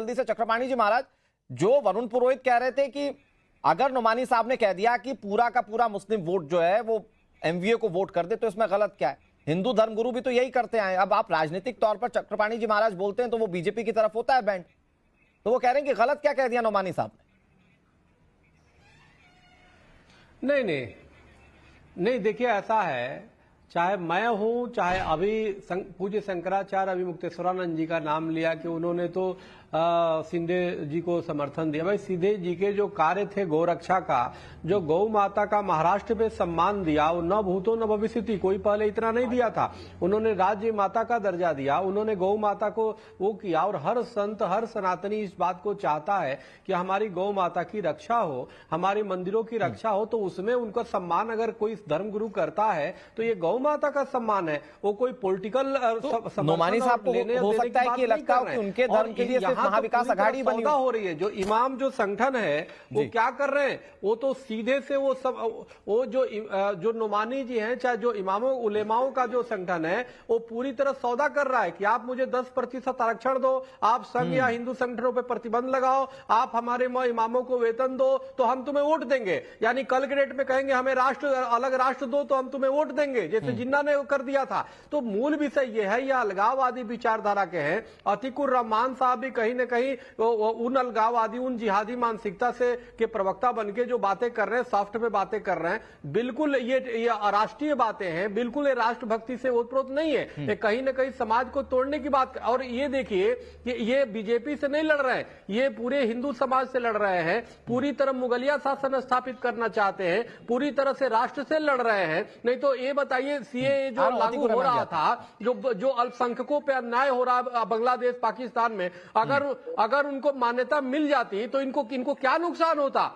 जल्दी से चक्रपाणी जी महाराज, जो वरुण पुरोहित कह रहे थे कि अगर नोमानी साहब ने कह दिया कि पूरा का पूरा मुस्लिम वोट जो है वो एमवीए को वोट कर दे तो इसमें गलत क्या है? हिंदू धर्मगुरु भी तो यही करते आए। अब आप राजनीतिक तौर पर चक्रपाणी जी महाराज बोलते हैं तो वो बीजेपी की तरफ होता है बैंड, तो वो कह रहे हैं कि गलत क्या कह दिया नोमानी साहब ने? नहीं, देखिए ऐसा है, चाहे मैं हूं, चाहे अभी पूज्य शंकराचार्य अभी मुक्तेश्वरानंद जी का नाम लिया कि उन्होंने तो सिंधे जी को समर्थन दिया। भाई सिंधे जी के जो कार्य थे गौरक्षा का, जो गौ माता का महाराष्ट्र पे सम्मान दिया, वो न भूतो न भविष्यति, कोई पहले इतना नहीं दिया था। उन्होंने राज्य माता का दर्जा दिया, उन्होंने गौ माता को वो किया। और हर संत, हर सनातनी इस बात को चाहता है कि हमारी गौ माता की रक्षा हो, हमारे मंदिरों की रक्षा हो, तो उसमें उनका सम्मान अगर कोई धर्मगुरु करता है तो ये गौ माता का सम्मान है। वो कोई पॉलिटिकल नोमानी साहब को हो सकता है कि लगता हो कि उनके धर्म के लिए महाविकास अघाड़ी बनी हो रही है। जो इमाम जो संगठन है वो क्या कर रहे हैं, वो तो सीधे से वो सब, वो जो नोमानी जी हैं, चाहे जो इमामों उलेमाओं का जो संगठन है, वो पूरी तरह सौदा कर रहा है कि आप मुझे 10% आरक्षण दो, आप संघ या हिंदू संगठनों पर प्रतिबंध लगाओ, आप हमारे इमामों को वेतन दो तो हम तुम्हें वोट देंगे। यानी कल के डेट में कहेंगे हमें राष्ट्र, अलग राष्ट्र दो तो हम तुम्हें वोट देंगे, जैसे जिन्ना ने कर दिया था। तो मूल विषय यह है, यह अलगाववादी विचारधारा के हैं। अतीकुर रहमान साहब भी कहीं न कहीं उन अलगाववादी, उन जिहादी मानसिकता से के प्रवक्ता बनके जो बातें कर रहे हैं, सॉफ्ट पे बातें कर रहे हैं, बिल्कुल ये राष्ट्रीय बातें हैं, बिल्कुल ये राष्ट्रभक्ति से ओतप्रोत नहीं है। ये कहीं न कहीं समाज को तोड़ने की बात। और ये देखिए कि ये बीजेपी से नहीं लड़ रहे हैं, ये पूरे हिंदू समाज से लड़ रहे हैं, पूरी तरह मुगलिया शासन स्थापित करना चाहते हैं, पूरी तरह से राष्ट्र से लड़ रहे हैं। नहीं तो ये बताइए, सीए जो लागू हो रहा था, जो अल्पसंख्यकों पे अन्याय हो रहा बांग्लादेश पाकिस्तान में, अगर उनको मान्यता मिल जाती तो इनको क्या नुकसान होता।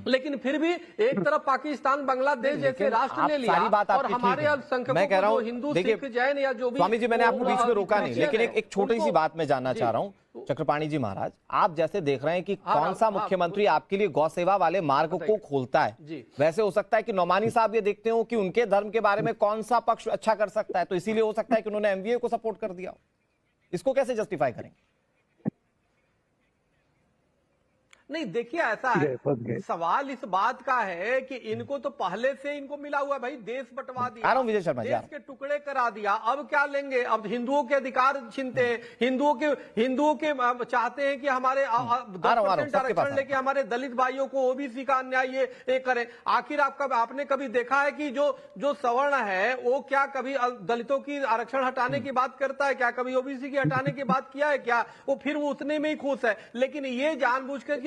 लेकिन फिर भी एक तरफ पाकिस्तान बांग्लादेश जैसे राष्ट्र ले लिया और हमारे अल्पसंख्यकों को हिंदू सिख जैन या जो भी। स्वामी जी, मैंने आपको बीच में रोका नहीं, लेकिन एक छोटी सी बात मैं जानना चाह रहा हूं। चक्रपाणी जी महाराज, आप जैसे देख रहे हैं कि कौन सा मुख्यमंत्री आपके लिए गौ सेवा वाले मार्ग को खोलता है, वैसे हो सकता है कि नोमानी साहब ये देखते हो कि उनके धर्म के बारे में कौन सा पक्ष अच्छा कर सकता है, तो इसीलिए हो सकता है कि उन्होंने एमवीए को सपोर्ट कर दिया। इसको कैसे जस्टिफाई करेंगे? नहीं, देखिए ऐसा है, सवाल इस बात का है कि इनको तो पहले से इनको मिला हुआ है। भाई देश बटवा दिया, विजय शर्मा देश के टुकड़े करा दिया, अब क्या लेंगे? अब हिंदुओं के अधिकार छीनते हैं, हिंदुओं के चाहते हैं कि हमारे 10% आरक्षण लेके हमारे दलित भाइयों को ओबीसी का अन्याय ये करें। आखिर आपने कभी देखा है कि जो सवर्ण है वो क्या कभी दलितों की आरक्षण हटाने की बात करता है क्या? कभी ओबीसी की हटाने की बात किया है क्या? वो फिर वो उतने में ही खुश है। लेकिन ये जानबूझ कर